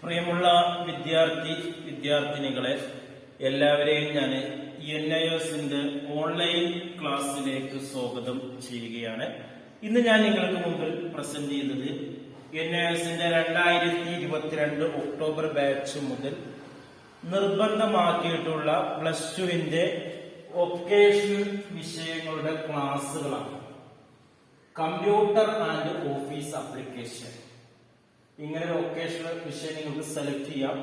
പ്രിയമുള്ള വിദ്യാർത്ഥിനികളെ എല്ലാവരെയും ഞാൻ NIOSന്റെ ഓൺലൈൻ ക്ലാസ്സിലേക്ക് സ്വാഗതം ചെയ്യുകയാണ്. ഇന്ന് ഞാൻ നിങ്ങൾക്ക് മുമ്പിൽ പ്രസന്റ് ചെയ്യുന്നത് NIOSന്റെ 2022 ഒക്ടോബർ ബാച്ച് മുതൽ നിർബന്ധമാക്കിയിട്ടുള്ള +2 വൊക്കേഷണൽ വിഷയങ്ങളുടെ ക്ലാസ്സുകളാണ്. Computer and office application. ഇങ്ങനെ ഒരു വൊക്കേഷണൽ വിഷയം നിങ്ങൾക്ക് സെലക്ട് ചെയ്യാം.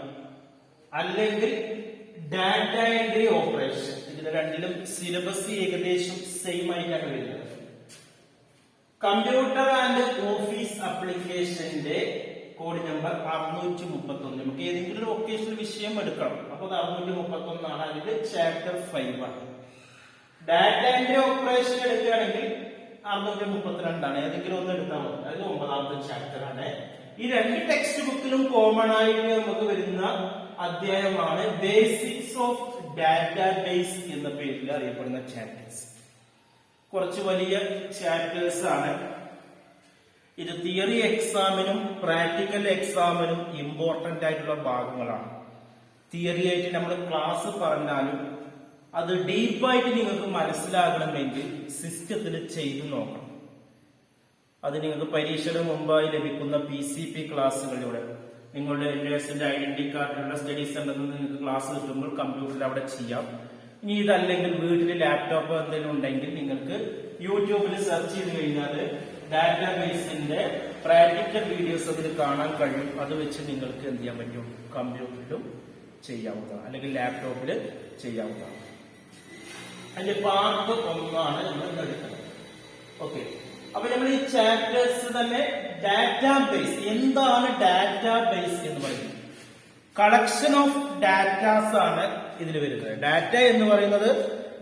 അല്ലെങ്കിൽ ഡാറ്റ എൻട്രി ഓപ്പറേഷൻ. ഇതിന് രണ്ടിലും സിലബസ് ഏകദേശം സെയിം ആയിട്ടാണ് വരുന്നത്. കമ്പ്യൂട്ടർ ആൻഡ് ഓഫീസ് ആപ്ലിക്കേഷന്റെ കോഡ് നമ്പർ 631. നമുക്ക് ഏതെങ്കിലും ഒരു വൊക്കേഷണൽ വിഷയം എടുക്കണം. അപ്പൊ 631 ആണ്. അതിൽ ചാപ്റ്റർ 5 ആണ്. ഡാറ്റ എൻട്രി ഓപ്പറേഷൻ എടുക്കുകയാണെങ്കിൽ 632 ആണ്. ഏതെങ്കിലും ഒന്ന് എടുത്താൽ മതി. അത് 9ാമത്തെ ചാപ്റ്റർ ആണ്. ഈ രണ്ട് ടെക്സ്റ്റ് ബുക്കിലും കോമൺ ആയിട്ട് നമുക്ക് വരുന്ന അധ്യായമാണ് ബേസിക്സ് ഓഫ് ഡാറ്റാബേസ് എന്ന പേരിൽ അറിയപ്പെടുന്ന ചാപ്റ്റേഴ്സ്. കുറച്ച് വലിയ ചാപ്റ്റേഴ്സ് ആണ്. ഇത് തിയറി എക്സാമിനും പ്രാക്ടിക്കൽ എക്സാമിനും ഇമ്പോർട്ടന്റ് ആയിട്ടുള്ള ഭാഗങ്ങളാണ്. തിയറി ആയിട്ട് നമ്മൾ ക്ലാസ് പറഞ്ഞാലും അത് ഡീപ്പായിട്ട് നിങ്ങൾക്ക് മനസ്സിലാകണമെങ്കിൽ സിസ്റ്റത്തിൽ ചെയ്തു നോക്കണം. അത് നിങ്ങൾക്ക് പരീക്ഷയുടെ മുമ്പായി ലഭിക്കുന്ന PCP ക്ലാസ്സുകളിലൂടെ നിങ്ങളുടെ NIOSന്റെ ഐഡന്റിറ്റി കാർഡിലുള്ള സ്റ്റഡി സെന്ററിൽ നിന്ന് നിങ്ങൾക്ക് ക്ലാസ് കിട്ടുമ്പോൾ കമ്പ്യൂട്ടറിൽ അവിടെ ചെയ്യാം. ഇനി ഇതല്ലെങ്കിൽ വീട്ടിൽ ലാപ്ടോപ്പ് എന്തെങ്കിലും ഉണ്ടെങ്കിൽ നിങ്ങൾക്ക് യൂട്യൂബിൽ സെർച്ച് ചെയ്ത് കഴിഞ്ഞാൽ ഡാറ്റാബേസിന്റെ പ്രാക്ടിക്കൽ വീഡിയോസ് അതിൽ കാണാൻ കഴിയും. അത് വെച്ച് നിങ്ങൾക്ക് എന്ത് ചെയ്യാൻ പറ്റും? കമ്പ്യൂട്ടറിലും ചെയ്യാവുന്നതാണ്, അല്ലെങ്കിൽ ലാപ്ടോപ്പിൽ ചെയ്യാവുന്നതാണ്. അതിന്റെ പാർട്ട് 1 നമ്മൾ എടുക്കുന്നത്. ഓക്കെ, അപ്പൊ നമ്മൾ ഈ ചാപ്റ്റേഴ്സ് തന്നെ ഡാറ്റാബേസ്. എന്താണ് ഡാറ്റാബേസ് എന്ന് പറയുന്നത്? കളക്ഷൻ ഓഫ് ഡാറ്റാസ് ആണ് ഇതിൽ വരുന്നത്. ഡാറ്റ എന്ന് പറയുന്നത്,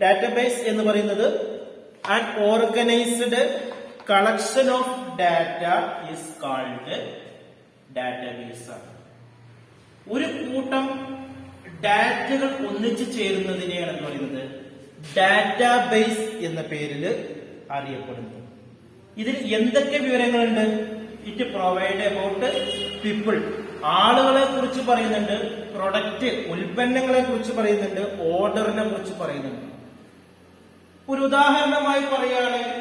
ഡാറ്റാബേസ് എന്ന് പറയുന്നത് an organised collection of data is called database ആണ്. ഒരു കൂട്ടം ഡാറ്റകൾ ഒന്നിച്ചു ചേരുന്നതിനെയാണ് എന്ന് പറയുന്നത് ഡാറ്റാബേസ് എന്ന പേരിൽ അറിയപ്പെടുന്നു. ഇതിൽ എന്തൊക്കെ വിവരങ്ങളുണ്ട്? ഇറ്റ് പ്രൊവൈഡ് അബൌട്ട് പീപ്പിൾ, ആളുകളെ കുറിച്ച് പറയുന്നുണ്ട്. പ്രൊഡക്റ്റ്, ഉൽപ്പന്നങ്ങളെ കുറിച്ച് പറയുന്നുണ്ട്. ഓർഡറിനെ കുറിച്ച് പറയുന്നുണ്ട്. ഒരു ഉദാഹരണമായി പറയുകയാണെങ്കിൽ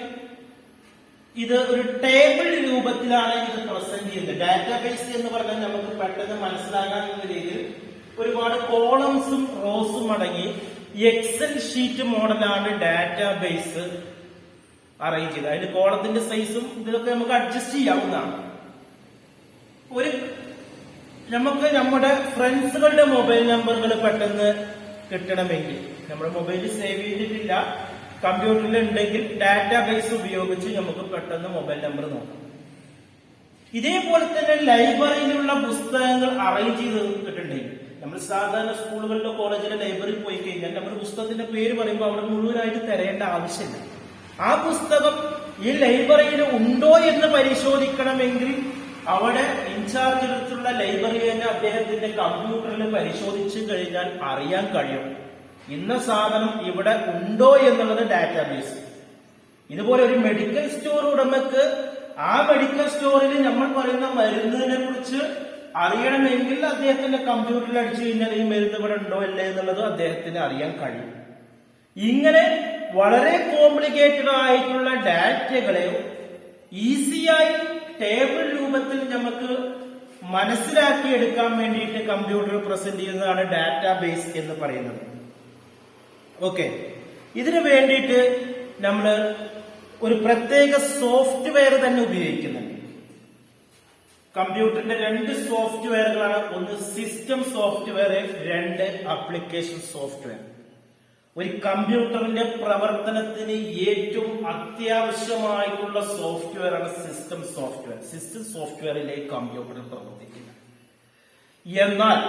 ഇത് ഒരു ടേബിൾ രൂപത്തിലാണ് ഇത് പ്രസന്റ് ചെയ്യുന്നത്. ഡാറ്റാബേസ് എന്ന് പറഞ്ഞാൽ നമുക്ക് പെട്ടെന്ന് മനസ്സിലാകാനുള്ള രീതിയിൽ ഒരുപാട് കോളംസും റോസും അടങ്ങി എക്സൽ ഷീറ്റ് മോഡലാണ് ഡാറ്റാബേസ് അറേഞ്ച് ചെയ്ത്. അതിന്റെ കോളത്തിന്റെ സൈസും ഇതൊക്കെ നമുക്ക് അഡ്ജസ്റ്റ് ചെയ്യാവുന്നതാണ്. നമുക്ക് നമ്മുടെ ഫ്രണ്ട്സുകളുടെ മൊബൈൽ നമ്പറുകൾ പെട്ടെന്ന് കിട്ടണമെങ്കിൽ, നമ്മുടെ മൊബൈലിൽ സേവ് ചെയ്തിട്ടില്ല, കമ്പ്യൂട്ടറിൽ ഉണ്ടെങ്കിൽ ഡാറ്റാബേസ് ഉപയോഗിച്ച് നമുക്ക് പെട്ടെന്ന് മൊബൈൽ നമ്പർ നോക്കാം. ഇതേപോലെ തന്നെ ലൈബ്രറിയിലുള്ള പുസ്തകങ്ങൾ അറേഞ്ച് ചെയ്ത് കിട്ടുന്നുണ്ടെങ്കിൽ, നമ്മൾ സാധാരണ സ്കൂളുകളിലോ കോളേജിലോ ലൈബ്രറിയിൽ പോയി കഴിഞ്ഞാൽ നമ്മുടെ പുസ്തകത്തിന്റെ പേര് പറയുമ്പോൾ അവിടെ മുഴുവനായിട്ട് തിരയേണ്ട ആവശ്യമില്ല. ആ പുസ്തകം ഈ ലൈബ്രറിയിൽ ഉണ്ടോ എന്ന് പരിശോധിക്കണമെങ്കിൽ അവിടെ ഇൻചാർജ് എടുത്തുള്ള ലൈബ്രറിയനെ അദ്ദേഹത്തിന്റെ കമ്പ്യൂട്ടറിൽ പരിശോധിച്ചു കഴിഞ്ഞാൽ അറിയാൻ കഴിയും ഇന്ന സാധനം ഇവിടെ ഉണ്ടോ എന്നുള്ളത് ഡാറ്റാബേസ്. ഇതുപോലെ ഒരു മെഡിക്കൽ സ്റ്റോർ ഉടമക്ക് ആ മെഡിക്കൽ സ്റ്റോറിൽ നമ്മൾ പറയുന്ന മരുന്നിനെ കുറിച്ച് അറിയണമെങ്കിൽ അദ്ദേഹത്തിന്റെ കമ്പ്യൂട്ടറിൽ അടിച്ചു കഴിഞ്ഞാൽ ഈ മരുന്ന് ഇവിടെ ഉണ്ടോ അല്ലേ എന്നുള്ളത് അദ്ദേഹത്തിന് അറിയാൻ കഴിയും. ഇങ്ങനെ വളരെ കോംപ്ലിക്കേറ്റഡ് ആയിട്ടുള്ള ഡാറ്റകളെ ഈസിയായി ടേബിൾ രൂപത്തിൽ നമുക്ക് മനസ്സിലാക്കിയെടുക്കാൻ വേണ്ടിയിട്ട് കമ്പ്യൂട്ടർ പ്രസന്റ് ചെയ്യുന്നതാണ് ഡാറ്റാബേസ് എന്ന് പറയുന്നത്. ഓക്കെ, ഇതിനു വേണ്ടിയിട്ട് നമ്മൾ ഒരു പ്രത്യേക സോഫ്റ്റ്വെയർ തന്നെ ഉപയോഗിക്കുന്നുണ്ട്. കമ്പ്യൂട്ടറിന്റെ 2 സോഫ്റ്റ്വെയറുകളാണ്. ഒന്ന് സിസ്റ്റം സോഫ്റ്റ്വെയർ, 2 ആപ്ലിക്കേഷൻ സോഫ്റ്റ്വെയർ. ഒരു കമ്പ്യൂട്ടറിന്റെ പ്രവർത്തനത്തിന് ഏറ്റവും അത്യാവശ്യമായിട്ടുള്ള സോഫ്റ്റ്വെയർ ആണ് സിസ്റ്റം സോഫ്റ്റ്വെയർ. സിസ്റ്റം സോഫ്റ്റ്വെയറിലെ കമ്പ്യൂട്ടർ പ്രവർത്തിക്കില്ല. എന്നാൽ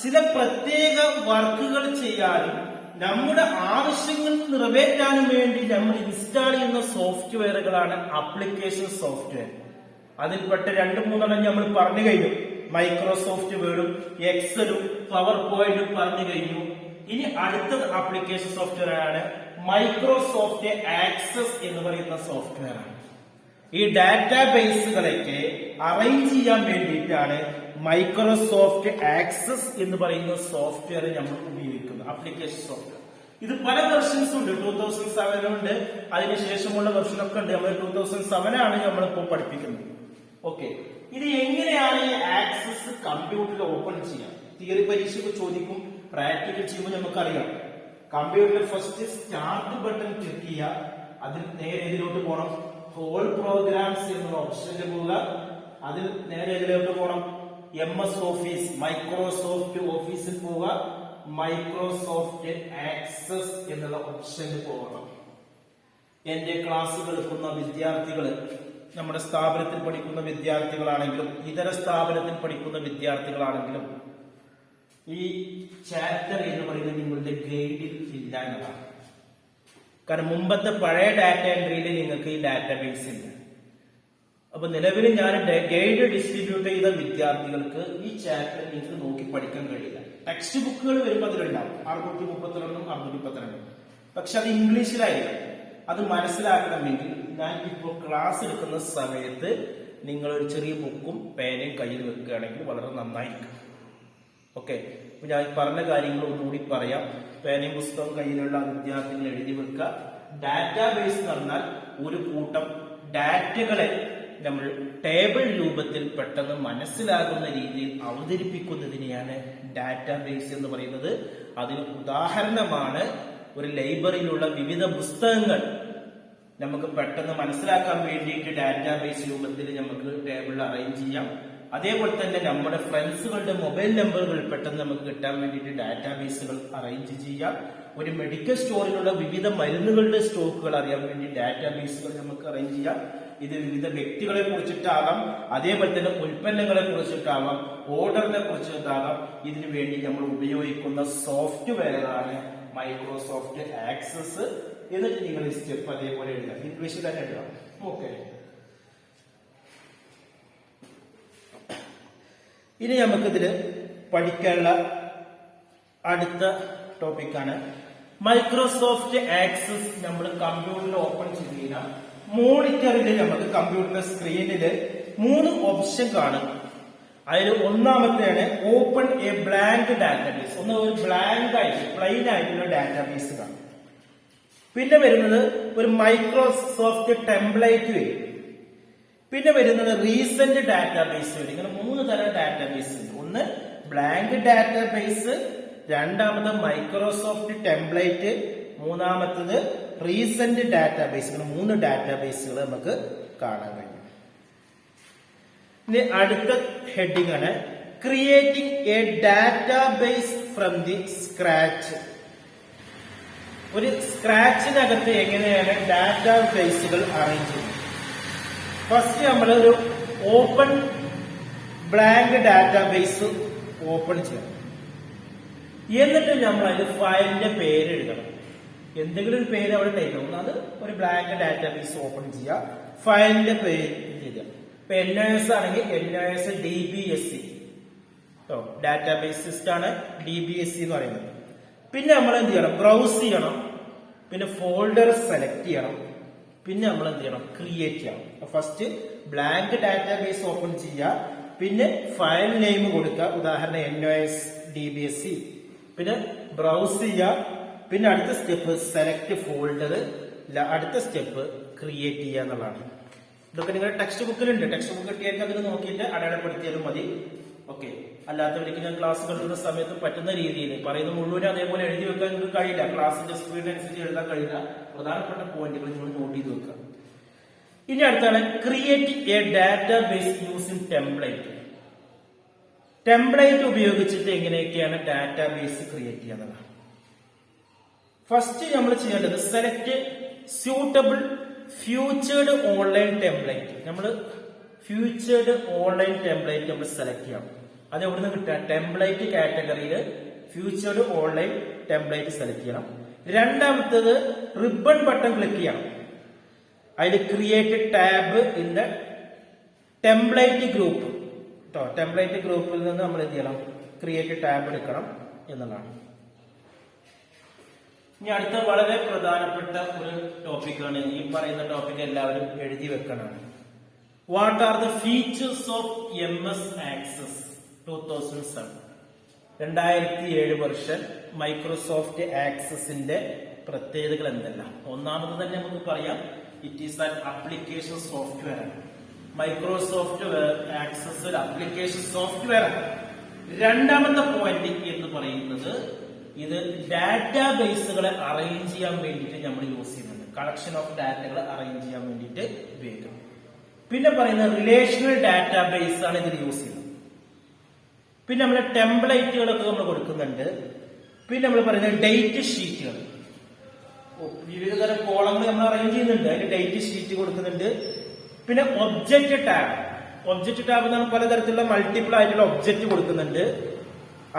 ചില പ്രത്യേക വർക്കുകൾ ചെയ്യാനും നമ്മുടെ ആവശ്യങ്ങൾ നിറവേറ്റാനും വേണ്ടി നമ്മൾ ഇൻസ്റ്റാൾ ചെയ്യുന്ന സോഫ്റ്റ്വെയറുകളാണ് ആപ്ലിക്കേഷൻ സോഫ്റ്റ്വെയർ. അതിൽപ്പെട്ട 2-3 നമ്മൾ പറഞ്ഞു കഴിഞ്ഞു. മൈക്രോസോഫ്റ്റ് വേർഡും എക്സലും പവർ പോയിന്റും പറഞ്ഞു കഴിഞ്ഞു. ഇനി അടുത്ത ആപ്ലിക്കേഷൻ സോഫ്റ്റ്വെയർ ആണ് മൈക്രോസോഫ്റ്റ് ആക്സസ് എന്ന് പറയുന്ന സോഫ്റ്റ്വെയർ ആണ്. ഈ ഡാറ്റാബേസുകളൊക്കെ അറേഞ്ച് ചെയ്യാൻ വേണ്ടിയിട്ടാണ് മൈക്രോസോഫ്റ്റ് ആക്സസ് എന്ന് പറയുന്ന സോഫ്റ്റ്വെയർ നമ്മൾ ഉപയോഗിക്കുന്നു, ആപ്ലിക്കേഷൻ സോഫ്റ്റ്വെയർ. ഇത് പല വെർഷൻസ് ഉണ്ട്. 2007 ഉണ്ട്, അതിനുശേഷമുള്ള വെർഷനൊക്കെ ഉണ്ട്. നമ്മൾ 2007 ആണ് നമ്മളിപ്പോൾ പഠിപ്പിക്കുന്നത്. ഓക്കെ, ഇത് എങ്ങനെയാണ് ഈ ആക്സസ് കമ്പ്യൂട്ടറിൽ ഓപ്പൺ ചെയ്യാം? തിയറി പരീക്ഷയ്ക്ക് ചോദിക്കും, പ്രാക്ടിക്കൽ ചെയ്യുമ്പോൾ നമുക്കറിയാം. കമ്പ്യൂട്ടറിൽ ഫസ്റ്റ് സ്റ്റാർട്ട് ബട്ടൺ ക്ലിക്ക് ചെയ്യുക, അതിൽ നേരെ ഇതിലോട്ട് പോകണം, ഹോൾ പ്രോഗ്രാംസ് എന്നുള്ള ഓപ്ഷനിൽ പോവുക, അതിൽ നേരെ ഇതിലോട്ട് പോകണം, MS ഓഫീസ്, മൈക്രോസോഫ്റ്റ് ഓഫീസിൽ പോവുക, മൈക്രോസോഫ്റ്റ് ആക്സസ് എന്നുള്ള ഓപ്ഷനിൽ പോകണം. എന്റെ ക്ലാസ്സുകൾ എടുക്കുന്ന വിദ്യാർത്ഥികൾ, നമ്മുടെ സ്ഥാപനത്തിൽ പഠിക്കുന്ന വിദ്യാർത്ഥികളാണെങ്കിലും ഇതര സ്ഥാപനത്തിൽ പഠിക്കുന്ന വിദ്യാർത്ഥികളാണെങ്കിലും ഈ ചാപ്റ്റർ എന്ന് പറയുന്നത് നിങ്ങളുടെ ഗൈഡിൽ ഇല്ല എന്നതാണ്. കാരണം മുമ്പത്തെ പഴയ ഡാറ്റ എൻട്രിയിൽ നിങ്ങൾക്ക് ഈ ഡാറ്റാബേസ് ഇല്ല. അപ്പൊ നിലവിൽ ഞാൻ ഗൈഡ് ഡിസ്ട്രിബ്യൂട്ട് ചെയ്ത വിദ്യാർത്ഥികൾക്ക് ഈ ചാപ്റ്റർ നിങ്ങൾക്ക് നോക്കി പഠിക്കാൻ കഴിയില്ല. ടെക്സ്റ്റ് ബുക്കുകൾ വരുമ്പോൾ അതിലുണ്ടാവും 632 632, പക്ഷെ അത് ഇംഗ്ലീഷിലായിരിക്കും. അത് മനസ്സിലാക്കണമെങ്കിൽ ഞാൻ ഇപ്പോൾ ക്ലാസ് എടുക്കുന്ന സമയത്ത് നിങ്ങൾ ഒരു ചെറിയ ബുക്കും പേനയും കയ്യിൽ വെക്കുകയാണെങ്കിൽ വളരെ നന്നായിരിക്കും. ഓക്കെ, ഞാൻ പറഞ്ഞ കാര്യങ്ങൾ ഒന്നുകൂടി പറയാം. പേനയും പുസ്തകവും കയ്യിലുള്ള വിദ്യാർത്ഥികൾ എഴുതി വെക്കുക. ഡാറ്റാബേസ് എന്ന് പറഞ്ഞാൽ ഒരു കൂട്ടം ഡാറ്റകളെ നമ്മൾ ടേബിൾ രൂപത്തിൽ പെട്ടെന്ന് മനസ്സിലാകുന്ന രീതിയിൽ അവതരിപ്പിക്കുന്നതിനെയാണ് ഡാറ്റാബേസ് എന്ന് പറയുന്നത്. അതിന് ഉദാഹരണമാണ് ഒരു ലൈബ്രറിയിലുള്ള വിവിധ പുസ്തകങ്ങൾ നമുക്ക് പെട്ടെന്ന് മനസ്സിലാക്കാൻ വേണ്ടിയിട്ട് ഡാറ്റാബേസ് രൂപത്തിൽ നമുക്ക് ടേബിളിൽ അറേഞ്ച് ചെയ്യാം. അതേപോലെ തന്നെ നമ്മുടെ ഫ്രണ്ട്സുകളുടെ മൊബൈൽ നമ്പറുകൾ പെട്ടെന്ന് നമുക്ക് കിട്ടാൻ വേണ്ടിയിട്ട് ഡാറ്റാബേസുകൾ അറേഞ്ച് ചെയ്യാം. ഒരു മെഡിക്കൽ സ്റ്റോറിലുള്ള വിവിധ മരുന്നുകളുടെ സ്റ്റോക്കുകൾ അറിയാൻ വേണ്ടി ഡാറ്റാബേസുകൾ നമുക്ക് അറേഞ്ച് ചെയ്യാം. ഇത് വിവിധ വ്യക്തികളെ കുറിച്ചിട്ടാകാം, അതേപോലെ തന്നെ ഉൽപ്പന്നങ്ങളെ കുറിച്ചിട്ടാവാം, ഓർഡറിനെ കുറിച്ചിട്ടാകാം. ഇതിനു വേണ്ടി നമ്മൾ ഉപയോഗിക്കുന്ന സോഫ്റ്റ്വെയറാണ് മൈക്രോസോഫ്റ്റ് ആക്സസ്. എന്നിട്ട് നിങ്ങൾ ഈ സ്റ്റെപ്പ് അതേപോലെ എഴുതാം, ഇംഗ്ലീഷിൽ തന്നെ എഴുതാം. ഓക്കെ, ഇനി നമുക്കിതിൽ പഠിക്കാനുള്ള അടുത്ത ടോപ്പിക്കാണ് മൈക്രോസോഫ്റ്റ് ആക്സസ്. നമ്മൾ കമ്പ്യൂട്ടറിൽ ഓപ്പൺ ചെയ്യുന്ന മോണിറ്ററിൽ നമുക്ക് കമ്പ്യൂട്ടറിന്റെ സ്ക്രീനിൽ 3 ഓപ്ഷൻ കാണും. അതിൽ ഒന്നാമത്തെയാണ് ഓപ്പൺ എ ബ്ലാങ്ക് ഡാറ്റാബേസ്. ഒന്ന് ഒരു ബ്ലാങ്ക് ആയിട്ട് പ്ലെയിൻ ആയിട്ടുള്ള ഡാറ്റാബേസ് കാണും. പിന്നെ വരുന്നത് ഒരു മൈക്രോസോഫ്റ്റ് ടെംപ്ലേറ്റ് വരും. പിന്നെ വരുന്നത് റീസെന്റ് ഡാറ്റാബേസ് വരും. ഇങ്ങനെ 3 തരം ഡാറ്റാബേസ് ഉണ്ട്. ഒന്ന് ബ്ലാങ്ക് ഡാറ്റാബേസ്, രണ്ടാമത് മൈക്രോസോഫ്റ്റ് ടെംപ്ലേറ്റ്, മൂന്നാമത്തത് റീസെന്റ് ഡാറ്റാബേസ്. ഇങ്ങനെ 3 ഡാറ്റാബേസുകൾ നമുക്ക് കാണാൻ കഴിയും. ഇനി അടുത്ത ഹെഡിങ് ആണ് creating A database from the scratch. ഒരു സ്ക്രാച്ചിനകത്ത് എങ്ങനെയാണ് ഡാറ്റാബേസുകൾ അറേഞ്ച് ചെയ്യുന്നത്? ഫസ്റ്റ് നമ്മൾ ഒരു ഓപ്പൺ ബ്ലാങ്ക് ഡാറ്റാബേസ് ഓപ്പൺ ചെയ്യണം. എന്നിട്ട് നമ്മൾ അതിൽ ഫയലിന്റെ പേര് എഴുതണം. എന്തെങ്കിലും ഒരു പേര് അവിടെ ടൈപ്പ് ചെയ്യണം. അത് ഒരു ബ്ലാങ്ക് ഡാറ്റാബേസ് ഓപ്പൺ ചെയ്യുക, ഫയലിന്റെ പേര് എഴുതുക. ഇപ്പൊ NOS ആണെങ്കിൽ NOS DBSC ഡാറ്റാബേസ് സിസ്റ്റം ആണ് DBSC എന്ന് പറയുന്നത്. പിന്നെ നമ്മൾ എന്ത് ചെയ്യണം? ബ്രൗസ് ചെയ്യണം. പിന്നെ ഫോൾഡർ സെലക്ട് ചെയ്യണം. പിന്നെ നമ്മൾ എന്ത് ചെയ്യണം? ക്രിയേറ്റ് ചെയ്യണം. ഫസ്റ്റ് ബ്ലാങ്ക് ഡാറ്റാബേസ് ഓപ്പൺ ചെയ്യുക, പിന്നെ ഫയൽ നെയിം കൊടുക്കുക, ഉദാഹരണം NOS DBSC. പിന്നെ ബ്രൗസ് ചെയ്യുക. പിന്നെ അടുത്ത സ്റ്റെപ്പ് സെലക്ട് ഫോൾഡർ. അടുത്ത സ്റ്റെപ്പ് ക്രിയേറ്റ് ചെയ്യുക എന്നുള്ളതാണ്. ഇതൊക്കെ നിങ്ങളുടെ ടെക്സ്റ്റ് ബുക്കിലുണ്ട്. ടെക്സ്റ്റ് ബുക്ക് കിട്ടിയാൽ അതിൽ നോക്കിയിട്ട് അടയാളപ്പെടുത്തിയാലും മതി. ഓക്കെ, അല്ലാത്തവർക്ക് ഞാൻ ക്ലാസ് എടുക്കുന്ന സമയത്ത് പറ്റുന്ന രീതിയിൽ പറയുന്നത് മുഴുവൻ അതേപോലെ എഴുതി വെക്കാൻ നിങ്ങൾക്ക് കഴിയില്ല. ക്ലാസിന്റെ സ്പീഡ് അനുസരിച്ച് എഴുതാൻ കഴിയില്ല. പ്രധാനപ്പെട്ട പോയിന്റുകൾ നിങ്ങൾ നോട്ട് ചെയ്ത് വെക്കുക. ഇനി അടുത്താണ് create A database using template. Template ഉപയോഗിച്ചിട്ട് എങ്ങനെയൊക്കെയാണ് ഡാറ്റാബേസ് ക്രിയേറ്റ് ചെയ്യുന്നത്? ഫസ്റ്റ് നമ്മൾ ചെയ്യേണ്ടത് സെലക്ട് സ്യൂട്ടബിൾ ഫ്യൂച്ചേർഡ് ഓൺലൈൻ ടെംപ്ലേറ്റ്. നമ്മൾ ഫ്യൂച്ചേർഡ് ഓൺലൈൻ ടെംപ്ലേറ്റ് നമ്മൾ സെലക്ട് ചെയ്യണം. അത് എവിടുന്ന് കിട്ടുക? ടെംപ്ലേറ്റ് കാറ്റഗറിയിൽ ഫ്യൂച്ചേർഡ് ഓൺലൈൻ ടെംപ്ലേറ്റ് സെലക്ട് ചെയ്യണം. രണ്ടാമത്തത് റിബൺ ബട്ടൺ ക്ലിക്ക് ചെയ്യണം. അതിൽ create tab in the template group കേട്ടോ. ടെംപ്ലേറ്റ് ഗ്രൂപ്പിൽ നിന്ന് നമ്മൾ എന്ത് ചെയ്യണം? ക്രിയേറ്റ് ടാബ് എടുക്കണം എന്നുള്ളതാണ്. ഇനി അടുത്ത വളരെ പ്രധാനപ്പെട്ട ഒരു ടോപ്പിക്കാണ്. ഈ പറയുന്ന ടോപ്പിക് എല്ലാവരും എഴുതി വെക്കണം. What are the features of MS access? 2007 വർഷം മൈക്രോസോഫ്റ്റ് ആക്സസിന്റെ പ്രത്യേകതകൾ എന്തെല്ലാം? ഒന്നാമത് തന്നെ നമുക്ക് പറയാം, it is an application software ആണ്. മൈക്രോസോഫ്റ്റ് ആക്സസ് ഒരു ആപ്ലിക്കേഷൻ സോഫ്റ്റ്വെയർ ആണ്. രണ്ടാമത്തെ പോയിന്റ് എന്ന് പറയുന്നത് ഇത് ഡാറ്റാബേസുകളെ അറേഞ്ച് ചെയ്യാൻ വേണ്ടിയിട്ട് നമ്മൾ യൂസ് ചെയ്യുന്നുണ്ട്. കളക്ഷൻ ഓഫ് ഡാറ്റകൾ അറേഞ്ച് ചെയ്യാൻ വേണ്ടിയിട്ട് ഉപയോഗിക്കും. പിന്നെ പറയുന്നത് റിലേഷണൽ ഡാറ്റാബേസ് ആണ് ഇതിൽ യൂസ് ചെയ്യുന്നത്. പിന്നെ നമ്മൾ ടെംപ്ലേറ്റുകളൊക്കെ നമ്മൾ കൊടുക്കുന്നുണ്ട്. പിന്നെ നമ്മൾ പറയുന്നത് ഡേറ്റ് ഷീറ്റുകൾ, വിവിധ തരം കോളങ്ങൾ നമ്മൾ അറേഞ്ച് ചെയ്യുന്നുണ്ട്, അതിന് ഡേറ്റ് ഷീറ്റ് കൊടുക്കുന്നുണ്ട്. പിന്നെ ഒബ്ജക്റ്റ് ടാബ് നമ്മൾ പലതരത്തിലുള്ള മൾട്ടിപ്പിൾ ആയിട്ടുള്ള ഒബ്ജക്റ്റ് കൊടുക്കുന്നുണ്ട്.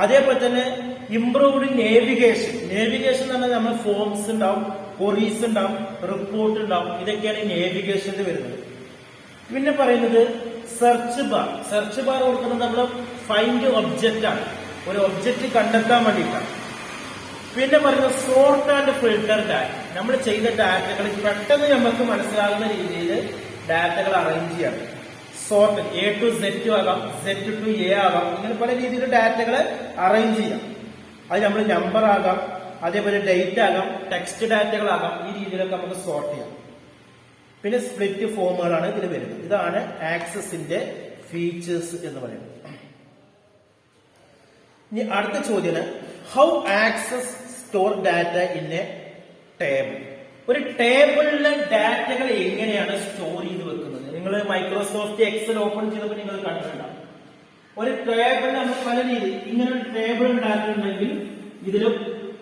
അതേപോലെ തന്നെ ഇംപ്രൂവ്ഡ് നേവിഗേഷൻ എന്ന് പറഞ്ഞാൽ നമ്മൾ ഫോംസ് ഉണ്ടാവും, ക്വറീസ് ഉണ്ടാവും, റിപ്പോർട്ട് ഉണ്ടാവും. ഇതൊക്കെയാണ് നേവിഗേഷനിൽ വരുന്നത്. പിന്നെ പറയുന്നത് സെർച്ച് ബാർ കൊടുക്കുന്നത് നമ്മൾ ഫൈൻഡ് ഒബ്ജക്റ്റ് ആണ്, ഒരു ഒബ്ജക്റ്റ് കണ്ടെത്താൻ വേണ്ടിയിട്ടാണ്. പിന്നെ പറയുന്നത് സോർട്ട് ആൻഡ് ഫിൽട്ടർ ഡാറ്റ, നമ്മൾ ചെയ്ത ഡാറ്റകൾ പെട്ടെന്ന് നമുക്ക് മനസ്സിലാകുന്ന രീതിയിൽ ഡാറ്റകൾ അറേഞ്ച് ചെയ്യണം. സോർട്ട് A to Z ആകാം, Z to A ആകാം, ഇങ്ങനെ പല രീതിയിൽ ഡാറ്റകളെ അറേഞ്ച് ചെയ്യാം. അത് നമ്മൾ നമ്പർ ആകാം, അതേപോലെ ഡേറ്റ് ആകാം, ടെക്സ്റ്റ് ഡാറ്റകളാകാം. ഈ രീതിയിലൊക്കെ നമുക്ക് സോർട്ട് ചെയ്യാം. പിന്നെ സ്പ്ലിറ്റ് ഫോമുകളാണ് ഇതിൽ വരുന്നത്. ഇതാണ് ആക്സസിന്റെ ഫീച്ചേഴ്സ് എന്ന് പറയുന്നത്. ഇനി അടുത്ത ചോദ്യം, how access store data in A table. ഒരു ടേബിളിലെ ഡാറ്റകൾ എങ്ങനെയാണ് സ്റ്റോർ ചെയ്ത് വെക്കുന്നത്? നിങ്ങൾ മൈക്രോസോഫ്റ്റ് എക്സൽ ഓപ്പൺ ചെയ്തപ്പോൾ നിങ്ങൾ കണ്ടിട്ടുണ്ടാവും. ഒരു ടേബിളിൽ നമ്മൾ പല രീതി, ഇങ്ങനെ ഒരു ടേബിൾ ഉണ്ടാക്കിയിട്ടുണ്ടെങ്കിൽ ഇതിൽ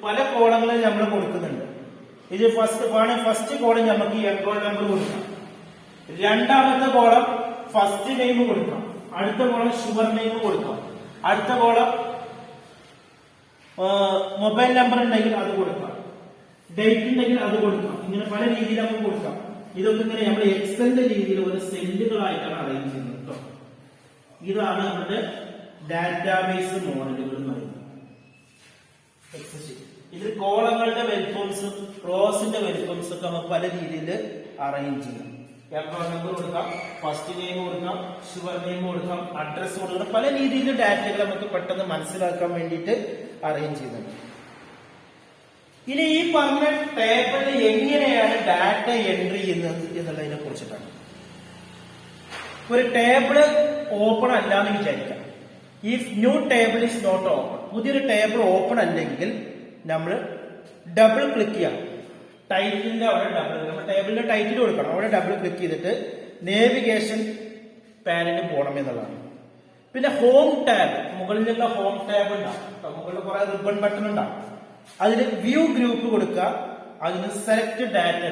പല കോളങ്ങളിൽ നമ്മൾ കൊടുക്കുന്നുണ്ട്. ഇത് ഫസ്റ്റ് കോളം നമുക്ക് എൻറോൾ നമ്പർ കൊടുക്കാം, രണ്ടാമത്തെ കോളം ഫസ്റ്റ് നെയിം കൊടുക്കാം, അടുത്ത കോളം ഷുവർ നെയിം കൊടുക്കാം, അടുത്ത കോളം മൊബൈൽ നമ്പർ ഉണ്ടെങ്കിൽ അത് കൊടുക്കാം, ഡേറ്റ് ഉണ്ടെങ്കിൽ അത് കൊടുക്കാം. ഇങ്ങനെ പല രീതിയിൽ നമുക്ക് കൊടുക്കാം. ഇതൊക്കെ ഇങ്ങനെ നമ്മൾ എക്സലിന്റെ രീതിയിൽ ഒരു സെല്ലുകളായിട്ടാണ് അറേഞ്ച് ചെയ്യുന്നത് കേട്ടോ. ഇതാണ് നമ്മുടെ ഡാറ്റാബേസ് മോഡലുകൾ എന്ന് പറയുന്നത്. ഇതിൽ കോളങ്ങളുടെ വെൽഫോംസും റോസിന്റെ വെൽഫോംസും ഒക്കെ നമുക്ക് പല രീതിയിൽ അറേഞ്ച് ചെയ്യാം. എൻറോൾ നമ്പർ കൊടുക്കാം, ഫസ്റ്റ് നെയിം കൊടുക്കാം, ഷുവർ നെയിം കൊടുക്കാം, അഡ്രസ് കൊടുക്കാം. പല രീതിയിൽ ഡാറ്റകൾ നമുക്ക് പെട്ടെന്ന് മനസ്സിലാക്കാൻ വേണ്ടിയിട്ട് അറേഞ്ച് ചെയ്യുന്നുണ്ട്. ഇനി ഈ പറഞ്ഞ ടേബിളിൽ എങ്ങനെയാണ് ഡാറ്റ എൻട്രി ചെയ്യുന്നത് എന്നുള്ളതിനെ കുറിച്ചിട്ടാണ്. ഒരു ടേബിള് ഓപ്പൺ അല്ലാന്ന് വിചാരിക്കാം. If new table is not open, പുതിയൊരു ടേബിൾ ഓപ്പൺ അല്ലെങ്കിൽ നമ്മൾ ഡബിൾ ക്ലിക്ക് ചെയ്യാം. ടൈറ്റിലിന്റെ അവിടെ നമ്മൾ ടേബിളിന്റെ ടൈറ്റിൽ കൊടുക്കണം, അവിടെ ഡബിൾ ക്ലിക്ക് ചെയ്തിട്ട് നേവിഗേഷൻ പാനലിൽ പോകണം എന്നുള്ളതാണ്. പിന്നെ ഹോം ടാബ്, മുകളിലുള്ള ഹോം ടാബ് ഉണ്ടാവും, മുകളിൽ കുറെ റിബൺ ബട്ടൺ ഉണ്ടാവും. അതിന് വ്യൂ ഗ്രൂപ്പ് കൊടുക്കുക, അതിന് സെലക്ട് ഡാറ്റ.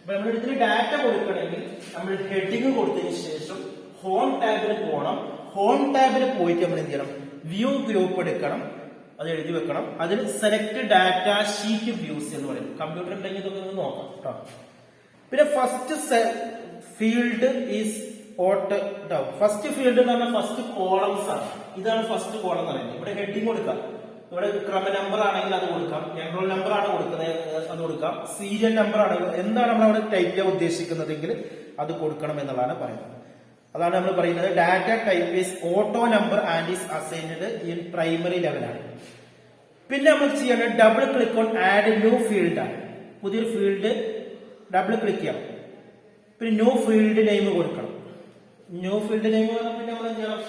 നമ്മൾ ഇതിന് ഡാറ്റ കൊടുക്കണമെങ്കിൽ നമ്മൾ ഹെഡിങ് കൊടുത്തതിന് ശേഷം ഹോം ടാബിൽ പോകണം. ഹോം ടാബിൽ പോയിട്ട് നമ്മൾ എന്ത് ചെയ്യണം, വ്യൂ ഗ്രൂപ്പ് എടുക്കണം, അത് എഴുതി വെക്കണം. അതിൽ സെലക്ട് ഡാറ്റ ഷീറ്റ് വ്യൂസ് എന്ന് പറയും. കമ്പ്യൂട്ടർ ഉണ്ടെങ്കിൽ ഇതൊക്കെ ഒന്ന് നോക്കാം കേട്ടോ. പിന്നെ first field is out down. First field എന്ന് പറഞ്ഞാൽ ഫസ്റ്റ് കോളംസ് ആണ്. ഇതാണ് ഫസ്റ്റ് കോളം എന്ന് പറയുന്നത്. ഇവിടെ ഹെഡിങ് കൊടുക്കാം, ഇവിടെ ക്രമ നമ്പർ ആണെങ്കിൽ അത് കൊടുക്കാം, എൻറോൾ നമ്പർ ആണ് കൊടുക്കുന്നത് അത് കൊടുക്കാം, സീരിയൽ നമ്പർ ആണെങ്കിൽ എന്താണ് നമ്മൾ അവിടെ ടൈപ്പ് ചെയ്യാൻ ഉദ്ദേശിക്കുന്നതെങ്കിൽ അത് കൊടുക്കണം എന്നുള്ളതാണ് പറയുന്നത്. അതാണ് നമ്മൾ പറയുന്നത് data type is auto number and is assigned in primary ലെവലാണ്. പിന്നെ നമ്മൾ ചെയ്യേണ്ടത് double click on add new field ആണ്. പുതിയൊരു ഫീൽഡ് ഡബിൾ ക്ലിക്ക് ചെയ്യാം. പിന്നെ ന്യൂ ഫീൽഡ് നെയിം കൊടുക്കണം. ന്യൂ ഫീൽഡ് നെയിം പിന്നെ നമ്മൾ എന്ത് ചെയ്യണം,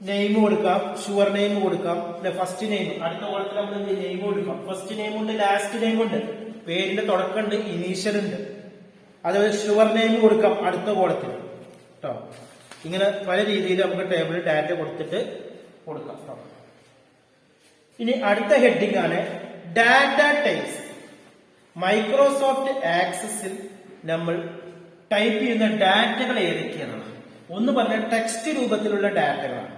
നെയിം കൊടുക്കാം, ഷുവർ നെയിം കൊടുക്കാം, ഫസ്റ്റ് നെയിം. അടുത്ത കോളത്തിൽ നമ്മൾ നെയിം കൊടുക്കാം. ഫസ്റ്റ് നെയിം ഉണ്ട്, ലാസ്റ്റ് നെയിം ഉണ്ട്, പേരിന്റെ തുടക്കമുണ്ട്, ഇനീഷ്യൽ ഉണ്ട്. അതുപോലെ ഷുവർ നെയിം കൊടുക്കാം അടുത്ത കോളത്തിൽ കേട്ടോ. ഇങ്ങനെ പല രീതിയിൽ നമുക്ക് ടേബിളിൽ ഡാറ്റ കൊടുത്തിട്ട് കൊടുക്കാം കേട്ടോ. ഇനി അടുത്ത ഹെഡിങ് ആണ് ഡാറ്റ ടൈപ്സ്. മൈക്രോസോഫ്റ്റ് ആക്സസിൽ നമ്മൾ ടൈപ്പ് ചെയ്യുന്ന ഡാറ്റകൾ ഏതൊക്കെയാണ്? ഒന്ന് പറഞ്ഞാൽ ടെക്സ്റ്റ് രൂപത്തിലുള്ള ഡാറ്റകളാണ്.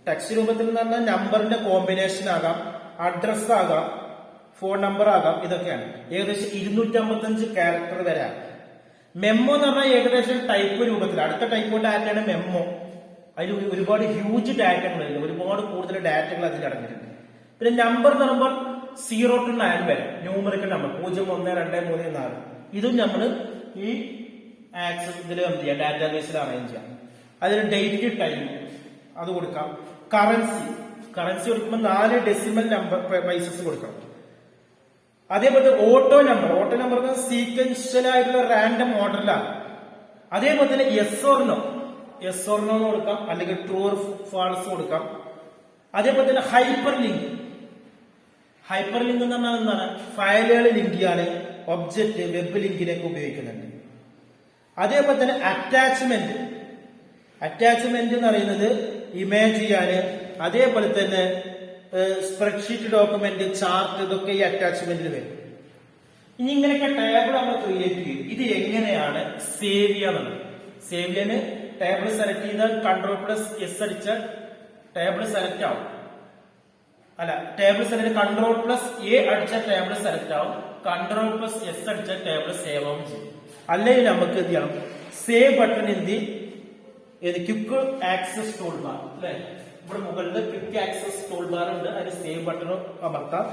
ടെക്സ്റ്റ് രൂപത്തിൽ എന്ന് പറഞ്ഞാൽ നമ്പറിന്റെ കോമ്പിനേഷൻ ആകാം, അഡ്രസ് ആകാം, ഫോൺ നമ്പർ ആകാം. ഇതൊക്കെയാണ് ഏകദേശം 255 ക്യാരക്ടർ വരെ. മെമ്മോ എന്ന് പറഞ്ഞാൽ ഏകദേശം ടൈപ്പ് രൂപത്തിൽ അടുത്ത ടൈപ്പ് ഡാറ്റയാണ് മെമ്മോ. അതിൽ ഒരുപാട് ഹ്യൂജ് ഡാറ്റകളുണ്ട്, ഒരുപാട് കൂടുതൽ ഡാറ്റകൾ അതിൽ അടങ്ങിയിട്ടുണ്ട്. പിന്നെ നമ്പർ എന്ന് പറയുമ്പോൾ 0 to 9 വരെ ന്യൂമറിക്കൽ നമ്പർ 0, 1, 2, 3, 4. ഇതും നമ്മൾ ഈ ആക്സസ് ഇതിൽ ഡാറ്റാബേസിൽ അറേഞ്ച് ചെയ്യാം. അതിൽ ഡേറ്റ് ടൈം അത് കൊടുക്കാം. കറൻസി കൊടുക്കുമ്പോൾ 4 ഡെസിമൽ നമ്പർ പൈസസ് കൊടുക്കണം. അതേപോലെ ഓട്ടോ നമ്പർ സീക്വൻഷ്യൽ ആയിട്ടുള്ള റാൻഡം ഓർഡറിലാണ്. അതേപോലെ തന്നെ യെസ് ഓർ നോ എന്ന് കൊടുക്കാം, അല്ലെങ്കിൽ ട്രൂ ഓർ ഫാൾസ് കൊടുക്കാം. അതേപോലെ തന്നെ ഹൈപ്പർ ലിങ്ക് എന്ന് പറഞ്ഞാൽ എന്താണ്? ഫയലുകൾ ലിങ്ക് ചെയ്യാൻ ഒബ്ജക്റ്റ് വെബ് ലിങ്കിലേക്ക് ഉപയോഗിക്കുന്നുണ്ട്. അതേപോലെ തന്നെ അറ്റാച്ച്മെന്റ് എന്ന് പറയുന്നത് ഇമേജ് ചെയ്യാന്, അതേപോലെ തന്നെ സ്പ്രെഡ്ഷീറ്റ് ഡോക്യുമെന്റ്, ചാർട്ട്, ഇതൊക്കെ ഈ അറ്റാച്ച്മെന്റിൽ വരും. ഇനി ഇങ്ങനെയൊക്കെ ടേബിൾ നമ്മൾ ക്രിയേറ്റ് ചെയ്യും. ഇത് എങ്ങനെയാണ് സേവ് ചെയ്യാന്നുള്ളത്? സേവ് ചെയ്യാന് ടേബിൾ സെലക്ട് ചെയ്താൽ Ctrl+S അടിച്ച ടേബിൾ സെലക്ട് ആവും. ടേബിൾ സെലക്ട് Ctrl+A അടിച്ച ടേബിൾ സെലക്ട് ആവും. Ctrl+S അടിച്ച ടേബിൾ സേവ് ആവും ചെയ്യും. അല്ലെങ്കിൽ നമുക്ക് എന്ത് ചെയ്യണം? Save button quick access tool bar അല്ലെ, ഇവിടെ മുകളിൽ ക്വിക്ക് ആക്സസ് ടൂൾ ബാർ ഉണ്ട്. അതിന് സേവ് ബട്ടൺ അമർത്താം,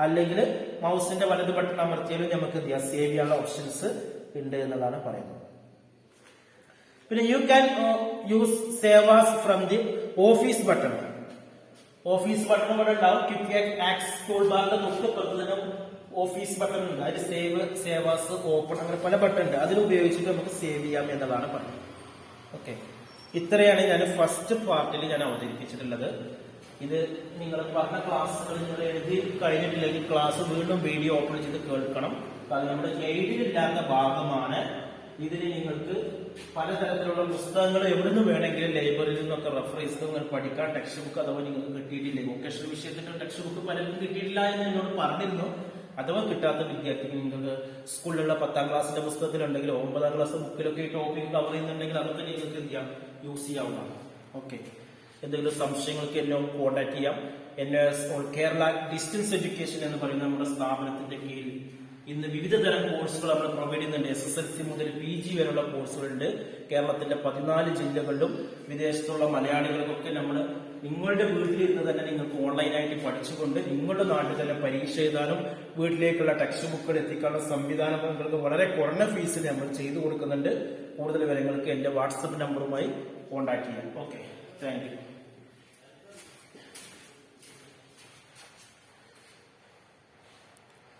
അല്ലെങ്കിൽ മൗസിന്റെ വലത് ബട്ടൺ അമർത്തിയാലും നമുക്ക് എന്ത് ചെയ്യാം? സേവ് ചെയ്യാനുള്ള ഓപ്ഷൻസ് ഉണ്ട് എന്നതാണ് പറയുന്നത്. പിന്നെ you can use save as from the office button ഇവിടെ ഉണ്ടാവും. ക്വിക്ക് ആക്സസ് ടൂൾ ബാറിന്റെ തൊട്ട് തന്നെ ഓഫീസ് ബട്ടൺ ഉണ്ട്. അതിൽ സേവ് ആസ്, ഓപ്പൺ, അങ്ങനെ പല ബട്ടൺ ഉണ്ട്. അതിൽ ഉപയോഗിച്ചിട്ട് നമുക്ക് സേവ് ചെയ്യാം എന്നതാണ് പറയുന്നത്. ഓക്കെ, ഇത്രയാണ് ഞാൻ ഫസ്റ്റ് പാർട്ടിൽ ഞാൻ അവതരിപ്പിച്ചിട്ടുള്ളത്. ഇത് നിങ്ങൾ പറഞ്ഞ ക്ലാസ്സുകൾ നിങ്ങൾ എഴുതി കഴിഞ്ഞിട്ടില്ലെങ്കിൽ ക്ലാസ് വീണ്ടും വീഡിയോ ഓപ്പൺ ചെയ്ത് കേൾക്കണം. കാരണം നമ്മുടെ ഗൈഡിലില്ലാത്ത ഭാഗമാണ്. ഇതിന് നിങ്ങൾക്ക് പലതരത്തിലുള്ള പുസ്തകങ്ങൾ എവിടുന്ന് വേണമെങ്കിലും ലൈബ്രറിയിൽ നിന്നൊക്കെ റെഫർ ചെയ്ത് നിങ്ങൾ പഠിക്കാൻ ടെക്സ്റ്റ് ബുക്ക് അഥവാ നിങ്ങൾക്ക് കിട്ടിയിട്ടില്ലേ, വൊക്കേഷണൽ വിഷയത്തിന്റെ ടെക്സ്റ്റ് ബുക്ക് പലർക്കും കിട്ടിയിട്ടില്ല എന്ന് എന്നോട് പറഞ്ഞിരുന്നു. അഥവാ കിട്ടാത്ത വിദ്യാർത്ഥിക്ക് നിങ്ങൾക്ക് സ്കൂളിലുള്ള 10ാം ക്ലാസ്സിന്റെ പുസ്തകത്തിലുണ്ടെങ്കിൽ 9ാം ക്ലാസ് ബുക്കിലൊക്കെ ഈ ടോപ്പിക് കവർ ചെയ്യുന്നുണ്ടെങ്കിൽ അതൊക്കെ നിങ്ങൾക്ക് എന്ത് ചെയ്യാം? യൂസ് ചെയ്യാവുന്നതാണ്. ഓക്കെ, എന്തെങ്കിലും സംശയങ്ങൾക്ക് എന്നെ കോൺടാക്ട് ചെയ്യാം. എന്നെ കേരള ഡിസ്റ്റൻസ് എഡ്യൂക്കേഷൻ എന്ന് പറയുന്ന നമ്മുടെ സ്ഥാപനത്തിന്റെ കീഴിൽ ഇന്ന് വിവിധ തരം കോഴ്സുകൾ നമ്മൾ പ്രൊവൈഡ് ചെയ്യുന്നുണ്ട്. SSLC മുതൽ PG വരെയുള്ള കോഴ്സുകളുണ്ട്. കേരളത്തിന്റെ 14 ജില്ലകളിലും വിദേശത്തുള്ള മലയാളികൾക്കൊക്കെ നമ്മൾ നിങ്ങളുടെ വീട്ടിലിരുന്ന് തന്നെ നിങ്ങൾക്ക് ഓൺലൈനായിട്ട് പഠിച്ചുകൊണ്ട് നിങ്ങളുടെ നാട്ടിൽ തന്നെ പരീക്ഷ എഴുതാനും വീട്ടിലേക്കുള്ള ടെക്സ്റ്റ് ബുക്കുകൾ എത്തിക്കാനുള്ള സംവിധാനം നിങ്ങൾക്ക് വളരെ കുറഞ്ഞ ഫീസിൽ നമ്മൾ ചെയ്തു കൊടുക്കുന്നുണ്ട്. കൂടുതൽ വിവരങ്ങൾക്ക് എന്റെ വാട്സപ്പ് നമ്പറുമായി കോൺടാക്ട് ചെയ്യാം. Okay, thank you.